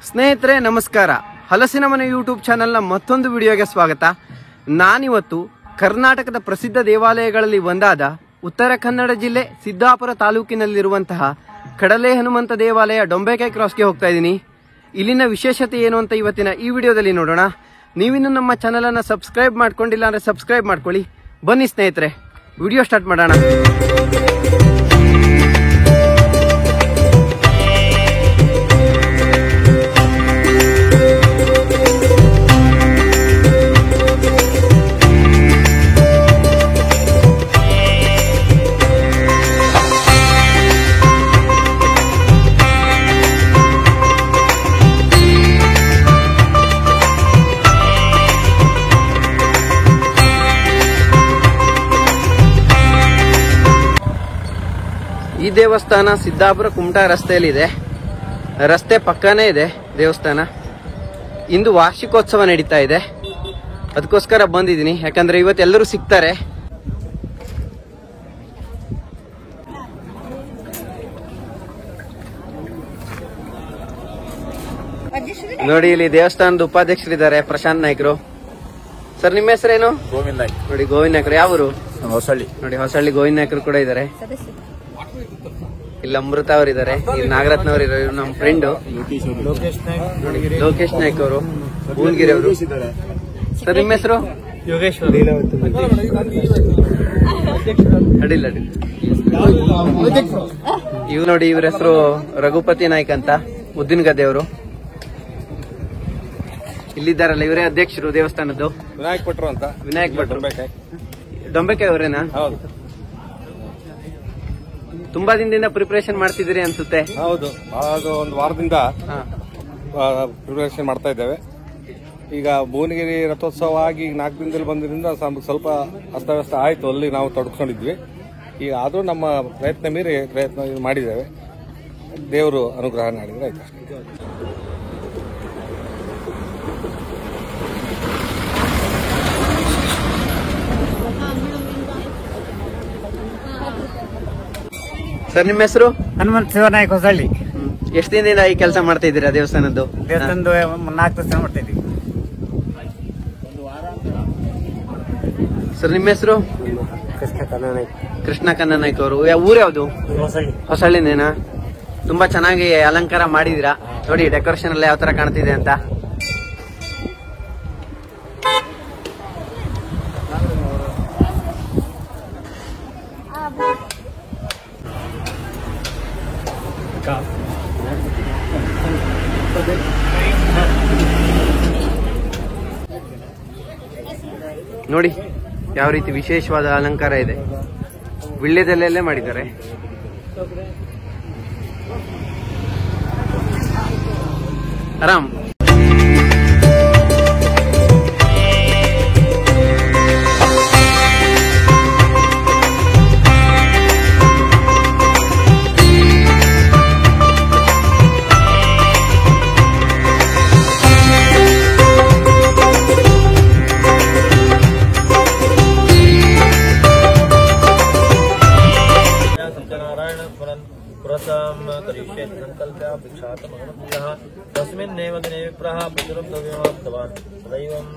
ಸ್ನೇಹಿತರೆ ನಮಸ್ಕಾರ. ಹಲಸಿನ ಮನೆ ಯೂಟ್ಯೂಬ್ ಚಾನೆಲ್ನ ಮತ್ತೊಂದು ವಿಡಿಯೋಗೆ ಸ್ವಾಗತ. ನಾನಿವತ್ತು ಕರ್ನಾಟಕದ ಪ್ರಸಿದ್ಧ ದೇವಾಲಯಗಳಲ್ಲಿ ಒಂದಾದ ಉತ್ತರ ಕನ್ನಡ ಜಿಲ್ಲೆ ಸಿದ್ದಾಪುರ ತಾಲೂಕಿನಲ್ಲಿರುವಂತಹ ಕಡಲೆ ಹನುಮಂತ ದೇವಾಲಯ ಡೊಂಬೆಕಾಯಿ ಕ್ರಾಸ್ಗೆ ಹೋಗ್ತಾ ಇದ್ದೀನಿ. ಇಲ್ಲಿನ ವಿಶೇಷತೆ ಏನು ಅಂತ ಇವತ್ತಿನ ಈ ವಿಡಿಯೋದಲ್ಲಿ ನೋಡೋಣ. ನೀವಿನ್ನು ನಮ್ಮ ಚಾನೆಲ್ ಅನ್ನು ಸಬ್ಸ್ಕ್ರೈಬ್ ಮಾಡ್ಕೊಂಡಿಲ್ಲ ಅಂದ್ರೆ ಸಬ್ಸ್ಕ್ರೈಬ್ ಮಾಡ್ಕೊಳ್ಳಿ. ಬನ್ನಿ ಸ್ನೇಹಿತರೆ, ವಿಡಿಯೋ ಸ್ಟಾರ್ಟ್ ಮಾಡೋಣ. ಈ ದೇವಸ್ಥಾನ ಸಿದ್ದಾಪುರ ಕುಮಟಾ ರಸ್ತೆಯಲ್ಲಿದೆ. ರಸ್ತೆ ಪಕ್ಕನೇ ಇದೆ ದೇವಸ್ಥಾನ. ಇಂದು ವಾರ್ಷಿಕೋತ್ಸವ ನಡೀತಾ ಇದೆ, ಅದಕ್ಕೋಸ್ಕರ ಬಂದಿದ್ದೀನಿ. ಯಾಕಂದ್ರೆ ಇವತ್ತು ಎಲ್ಲರೂ ಸಿಗ್ತಾರೆ. ನೋಡಿ, ಇಲ್ಲಿ ದೇವಸ್ಥಾನದ ಉಪಾಧ್ಯಕ್ಷರಿದ್ದಾರೆ, ಪ್ರಶಾಂತ್ ನಾಯ್ಕರು. ಸರ್, ನಿಮ್ಮ ಹೆಸರೇನು? ಗೋವಿಂದ್ ನಾಯ್ಕ. ನೋಡಿ, ಗೋವಿಂದ್ ನಾಯ್ಕರು. ಯಾವರು? ಹೊಸಳ್ಳಿ. ನೋಡಿ, ಹೊಸಳ್ಳಿ ಗೋವಿಂದ್ ನಾಯ್ಕರು ಕೂಡ ಇದ್ದಾರೆ. ಇಲ್ಲಿ ಅಮೃತ ಅವರಿದ್ದಾರೆ, ಇಲ್ಲಿ ನಾಗರತ್ನ ಅವರು ಇದ್ದಾರೆ, ನಮ್ಮ ಫ್ರೆಂಡ್ ಲೋಕೇಶ್ ನಾಯ್ಕ ಅವರು, ಬೂನ್ಗಿರಿ ಅವರು. ಸರ್, ನಿಮ್ಮ ಹೆಸರು? ಯೋಗೇಶ್. ಅಡಿಲ್ಲ ಇವ್ ನೋಡಿ, ಇವ್ರ ಹೆಸರು ರಘುಪತಿ ನಾಯ್ಕ ಅಂತ, ಉದ್ದಿನಗದ್ದೆ ಅವರು. ಇಲ್ಲಿದ್ದಾರಲ್ಲ, ಇವರೇ ಅಧ್ಯಕ್ಷರು ದೇವಸ್ಥಾನದ್ದು. ವಿನಾಯಕ್ ಭಟ್ರು ಅಂತ. ವಿನಾಯಕ್ ಭಟ್ರು. ಡೊಂಬೆಕಾಯಿ ಅವರೇನಾ? ಹೌದು. ತುಂಬಾ ದಿನದಿಂದ ಪ್ರಿಪರೇಷನ್ ಮಾಡ್ತಿದ್ದೀರಿ ಅನ್ಸುತ್ತೆ. ಹೌದು, ಅದು ಒಂದು ವಾರದಿಂದ ಪ್ರಿಪರೇಷನ್ ಮಾಡ್ತಾ ಇದ್ದೇವೆ. ಈಗ ಭುವನಗಿರಿ ರಥೋತ್ಸವ ಆಗಿ 4 ದಿನದಲ್ಲಿ ಬಂದ್ರಿಂದ ಸ್ವಲ್ಪ ಅಸ್ತವ್ಯಸ್ತ ಆಯ್ತು, ಅಲ್ಲಿ ನಾವು ತೊಡಗಿಸ್ಕೊಂಡಿದ್ವಿ. ಈಗ ಆದ್ರೂ ನಮ್ಮ ಪ್ರಯತ್ನ ಮೀರಿ ಪ್ರಯತ್ನ ಮಾಡಿದ್ದೇವೆ. ದೇವರು ಅನುಗ್ರಹ ಮಾಡಿದ್ರೆ ಆಯ್ತು ಅಷ್ಟೇ. ಸರ್, ನಿಮ್ಮ ಹೆಸರು? ಹನುಮಂತ ಶಿವನಾಯ್ಕ, ಹೊಸಳ್ಳಿ. ಎಷ್ಟು ದಿನದಿಂದ ಈ ಕೆಲಸ ಮಾಡ್ತಾ ಇದ್ದೀರಾ ದೇವಸ್ಥಾನದ್ದು? ದೇವಸ್ಥಾನದ್ದು 4 ವರ್ಷ ಮಾಡ್ತಾ ಇದ್ದೀವಿ. ಸರ್, ನಿಮ್ಮ ಹೆಸರು? ಕೃಷ್ಣ ಕನ್ನ ನಾಯ್ಕ ಅವರು. ಊರು ಯಾವ್ದು? ಹೊಸಳ್ಳಿನೇನಾ? ತುಂಬಾ ಚೆನ್ನಾಗಿ ಅಲಂಕಾರ ಮಾಡಿದೀರಾ. ನೋಡಿ, ಡೆಕೋರೇಷನ್ ಎಲ್ಲ ಯಾವ ತರ ಕಾಣ್ತಿದೆ ಅಂತ. ನೋಡಿ, ಯಾವ ರೀತಿ ವಿಶೇಷವಾದ ಅಲಂಕಾರ ಇದೆ. ವಿಳ್ಯದೆಲೆಲ್ಲೇ ಮಾಡಿದ್ದಾರೆ. ಆರಾಮ್. तस्मिन्नेव दिने विप्रः पुत्रं द्रव्यमाप्तवान् सदैवम्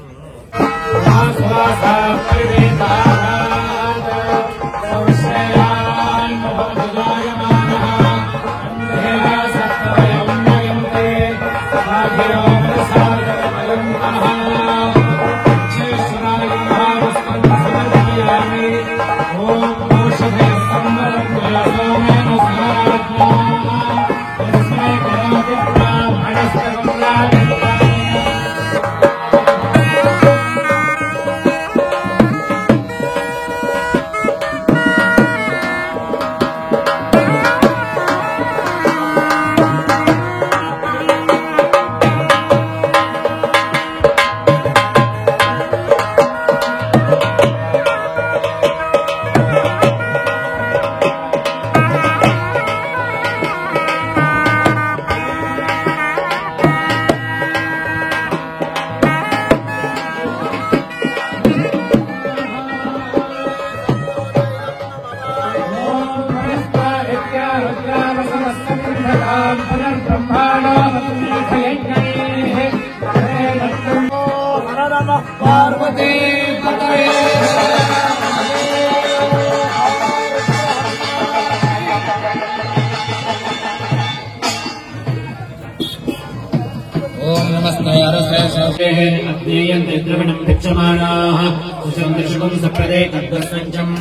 अज्ञेयन्ते द्रविणं भिक्षमाणाः सुचन्द्रशुभं सप्रदे तद्वस्वञ्चम्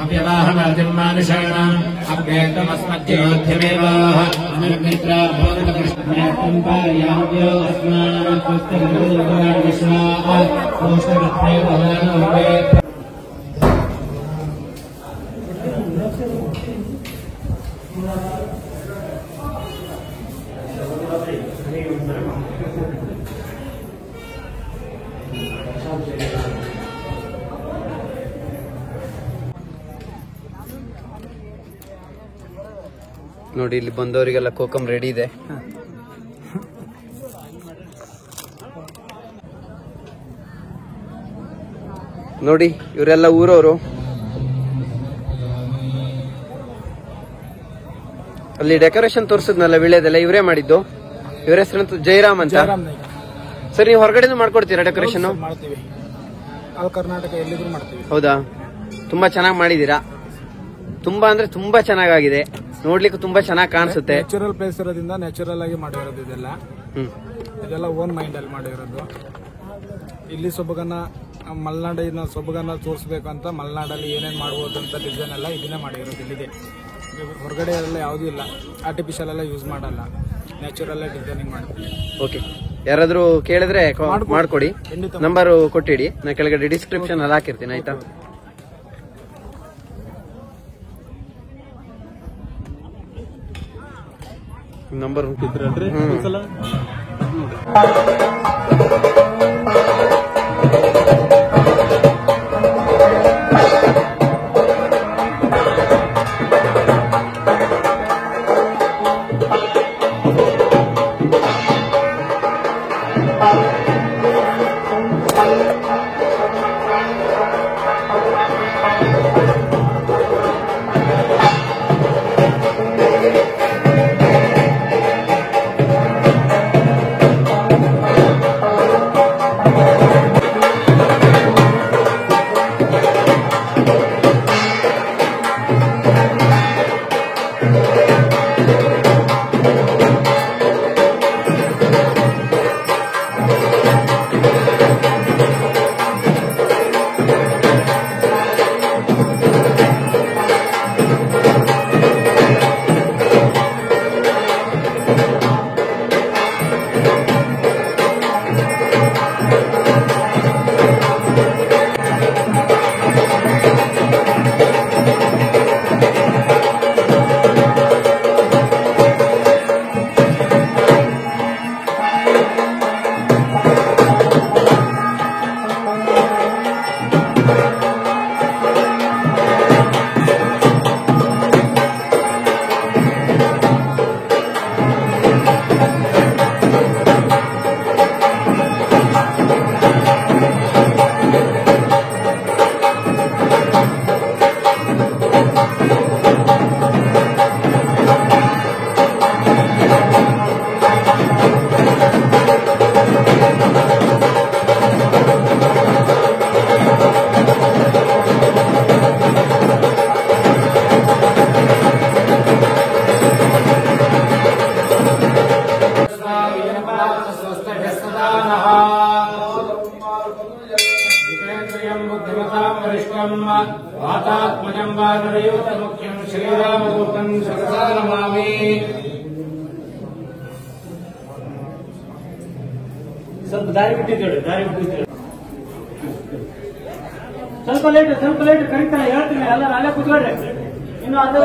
अव्यवाहवादिं मानुषाणाम् अभ्येतमस्मद्योध्यमेवाः अनिर्मित्रा भवनकृष्णम् पारयाव्यो अस्मान् पुस्तकविश्वाः कोष्ठगत्रे भवनोपे ನೋಡಿ ಇಲ್ಲಿ ಬಂದವರಿಗೆಲ್ಲ ಕೋಕಮ್ ರೆಡಿ ಇದೆ. ನೋಡಿ ಇವರೆಲ್ಲ ಊರವರು. ಅಲ್ಲಿ ಡೆಕೋರೇಷನ್ ತೋರಿಸಿದ್ನಲ್ಲ ವಿಳೆದೆಲ್ಲ ಇವರೇ ಮಾಡಿದ್ದು. ಇವರ ಹೆಸರಂತೂ ಜಯರಾಮ್ ಅಂತ. ಸರ್ ನೀವು ಹೊರಗಡೆನೂ ಮಾಡ್ಕೊಡ್ತೀರಾ ಡೆಕೋರೇಷನ್? ಮಾಡ್ತೀವಿ, ಆಲ್ ಕರ್ನಾಟಕ ಎಲ್ಲಿದ್ರು ಮಾಡ್ತೀವಿ. ಹೌದಾ? ತುಂಬಾ ಚೆನ್ನಾಗಿ ಮಾಡಿದೀರಾ. ತುಂಬಾ ಅಂದ್ರೆ ತುಂಬಾ ಚೆನ್ನಾಗಿದೆ, ನೋಡ್ಲಿಕ್ಕೆ ತುಂಬಾ ಚೆನ್ನಾಗಿ ಕಾಣಿಸುತ್ತೆ. ನ್ಯಾಚುರಲ್ ಪ್ಲೇಸ್ ಇರೋದ್ರಿಂದ ನ್ಯಾಚುರಲ್ ಆಗಿ ಮಾಡಿರೋದು ಇದೆಲ್ಲ. ಇದೆಲ್ಲ ಓನ್ ಮೈಂಡ್ ಅಲ್ಲಿ ಮಾಡಿರೋದು. ಇಲ್ಲಿ ಸೊಬಗನ್ನ ಮಲೆನಾಡಿನ ಸೊಬಗನ್ನ ತೋರಿಸ್ಬೇಕು ಅಂತ ಮಲೆನಾಡಲ್ಲಿ ಏನೇನ್ ಮಾಡಬಹುದು ಅಂತ ಡಿಸೈನ್ ಎಲ್ಲ ಇದನ್ನೇ ಮಾಡಿರೋದು. ಇಲ್ಲಿದೆ, ಹೊರಗಡೆ ಎಲ್ಲ ಯಾವುದೂ ಇಲ್ಲ, ಆರ್ಟಿಫಿಷಿಯಲ್ ಎಲ್ಲ ಯೂಸ್ ಮಾಡಲ್ಲ, ನ್ಯಾಚುರಲ್ ಡಿಸೈನಿಂಗ್ ಮಾಡ್ತೀವಿ. ಓಕೆ, ಯಾರಾದ್ರೂ ಕೇಳಿದ್ರೆ ಮಾಡ್ಕೊಡಿ, ನಂಬರ್ ಕೊಟ್ಟಿಡಿ, ನಾ ಕೆಳಗಡೆ ಡಿಸ್ಕ್ರಿಪ್ಷನ್ ಅಲ್ಲಿ ಹಾಕಿರ್ತೀನಿ. ಆಯ್ತಾ? ನಂಬರ್ ಇದ್ರಲ್ರಿ वातात्मजं वानरयूतमुख्यं श्रीरामदूतं सरसा नमामि. ಸ್ವಲ್ಪ ದಾರಿ ಬಿಟ್ಟಿದ್ದೇವೆ, ಸ್ವಲ್ಪ ಲೇಟ್ ಕರೀತಾನೆ, ಹೇಳ್ತೀನಿ ಎಲ್ಲ ನಾಳೆ ಕೂತ್ಕೊಳ್ರಿ. ಇನ್ನು ಅರ್ಧ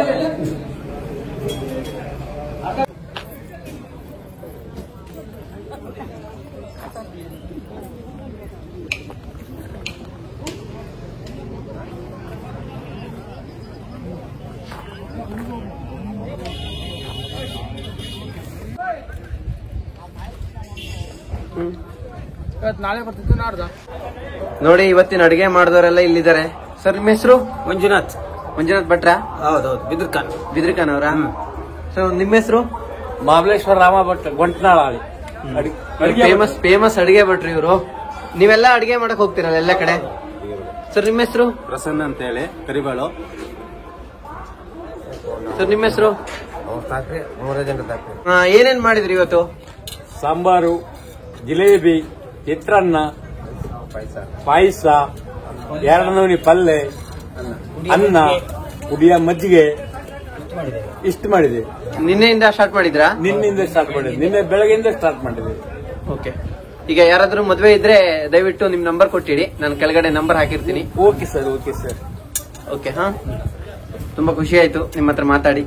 ನಾಳೆ ಬರ್ತಿದ್ದು ನಾಡ್ದ. ನೋಡಿ ಇವತ್ತಿನ ಅಡಿಗೆ ಮಾಡಿದವರೆಲ್ಲ ಇಲ್ಲಿದ್ದಾರೆ. ಸರ್ ನಿಮ್ಮ ಹೆಸರು? ಮಂಜುನಾಥ್ ಭಟ್ರ? ಹೌದೌದು, ಬಿದ್ರಖಾನ್ ಅವರ? ಸರ್ ನಿಮ್ಮ ಹೆಸರು? ಮಹಾಬಲೇಶ್ವರ ರಾಮ ಭಟ್ ಗೊಂಟ್ನಾಳ. ಫೇಮಸ್ ಅಡಿಗೆ ಭಟ್ರು ಇವರು. ನೀವೆಲ್ಲ ಅಡಿಗೆ ಮಾಡಕ್ ಹೋಗ್ತೀರಲ್ಲ ಎಲ್ಲ ಕಡೆ. ಸರ್ ನಿಮ್ಮ ಹೆಸರು? ಪ್ರಸನ್ನ ಅಂತ ಹೇಳಿ, ಕರಿಬೇಳು. ಸರ್ ನಿಮ್ಮ ಹೆಸರು? ಏನೇನ್ ಮಾಡಿದ್ರಿ ಇವತ್ತು? ಸಾಂಬಾರು, ಜಿಲೇಬಿ, ಚಿತ್ರಾನ್ನ, ಪಾಯಸ, 2 ನಮೂನಿ ಪಲ್ಯ, ಅನ್ನ, ಕುಡಿಯ ಮಜ್ಜಿಗೆ ಇಷ್ಟು ಮಾಡಿದೆ. ನಿನ್ನೆಯಿಂದ ಸ್ಟಾರ್ಟ್ ಮಾಡಿದ್ರಾ? ನಿನ್ನಿಂದ ಸ್ಟಾರ್ಟ್ ಮಾಡಿದ್ವಿ. ನಿನ್ನೆ ಬೆಳಗ್ಗೆಯಿಂದ ಸ್ಟಾರ್ಟ್ ಮಾಡಿದ್ವಿ. ಓಕೆ. ಈಗ ಯಾರಾದ್ರೂ ಮದ್ವೆ ಇದ್ರೆ ದಯವಿಟ್ಟು ನಿಮ್ ನಂಬರ್ ಕೊಟ್ಟಿಡಿ, ನಾನು ಕೆಳಗಡೆ ನಂಬರ್ ಹಾಕಿರ್ತೀನಿ. Okay sir. ಓಕೆ. ಹಾ, ತುಂಬಾ ಖುಷಿ ಆಯ್ತು ನಿಮ್ಮ ಹತ್ರ ಮಾತಾಡಿ.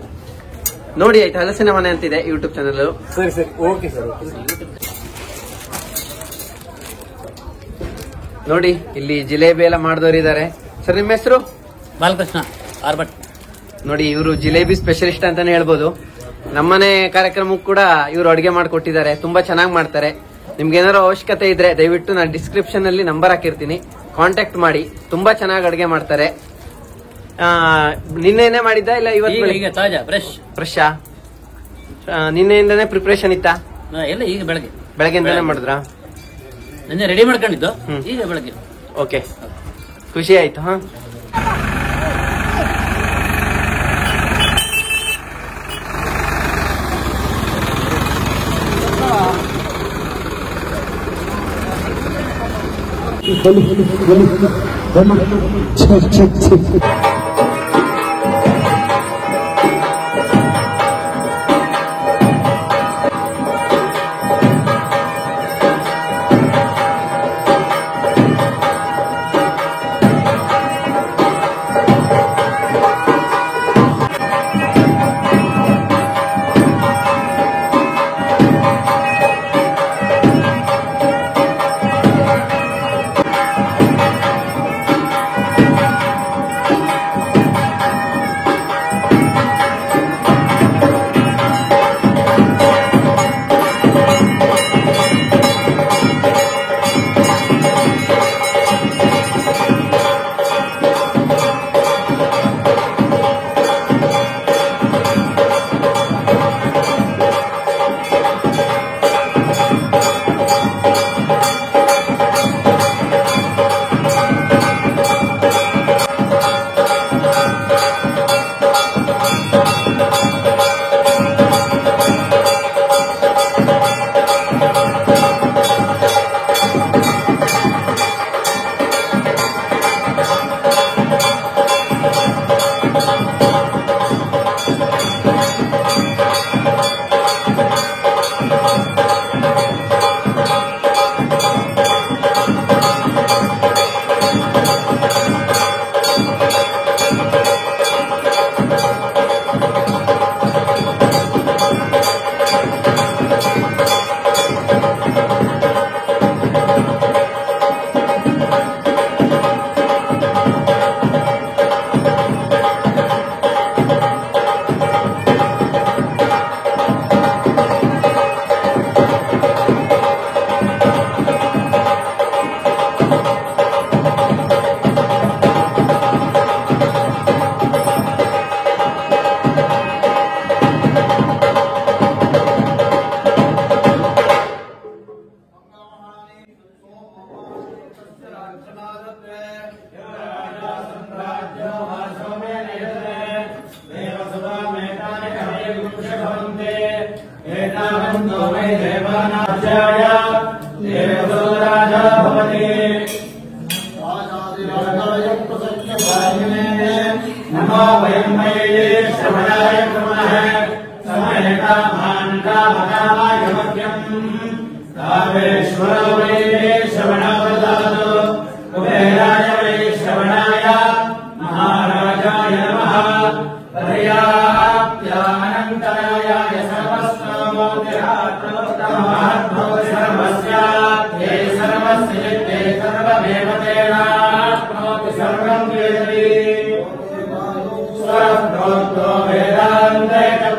ನೋಡಿ ಆಯ್ತು, ಹಲಸಿನ ಮನೆ ಅಂತಿದೆ ಯೂಟ್ಯೂಬ್ ಚಾನಲ್. ಸರಿ. Okay sir. ನೋಡಿ ಇಲ್ಲಿ ಜಿಲೇಬಿ ಎಲ್ಲ ಮಾಡಿದವರು ಇದ್ದಾರೆ. ಸರ್, ನಿಮ್ಮ ಹೆಸರು? ಬಾಲಕೃಷ್ಣ ಆರ್ಭಟ್. ನೋಡಿ, ಇವರು ಜಿಲೇಬಿ ಸ್ಪೆಷಲಿಸ್ಟ್ ಅಂತಾನೆ ಹೇಳ್ಬೋದು. ನಮ್ಮನೆ ಕಾರ್ಯಕ್ರಮಕ್ಕೂ ಕೂಡ ಇವರು ಅಡುಗೆ ಮಾಡಿಕೊಟ್ಟಿದ್ದಾರೆ. ತುಂಬಾ ಚೆನ್ನಾಗಿ ಮಾಡ್ತಾರೆ. ನಿಮ್ಗೆ ಏನಾದ್ರು ಅವಶ್ಯಕತೆ ಇದ್ರೆ ದಯವಿಟ್ಟು ನಾನು ಡಿಸ್ಕ್ರಿಪ್ಷನ್ ಅಲ್ಲಿ ನಂಬರ್ ಹಾಕಿರ್ತೀನಿ, ಕಾಂಟ್ಯಾಕ್ಟ್ ಮಾಡಿ. ತುಂಬಾ ಚೆನ್ನಾಗಿ ಅಡುಗೆ ಮಾಡ್ತಾರೆ. ನಿನ್ನೆನೇ ಮಾಡಿದ್ದ ಇಲ್ಲ ಇವತ್ತು? ಈಗ ತಾಜಾ ಫ್ರೆಶ್. ನಿನ್ನೆಯಿಂದನೇ ಪ್ರಿಪರೇಷನ್ ಇತ್ತಾ? ಎಲ್ಲ ಈಗ ಬೆಳಗ್ಗೆಯಿಂದಾನೇ ಮಾಡಿದ್ರಾ? ನಿನ್ನೆ ರೆಡಿ ಮಾಡ್ಕೊಂಡಿದ್ದು, ಈಗ ಬೆಳಗ್ಗೆ. ಓಕೆ, ಖುಷಿ ಆಯ್ತು. ಹಾ,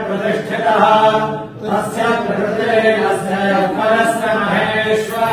प्रतिष्ठितः तस्य प्रकृतिरेण महेश्वर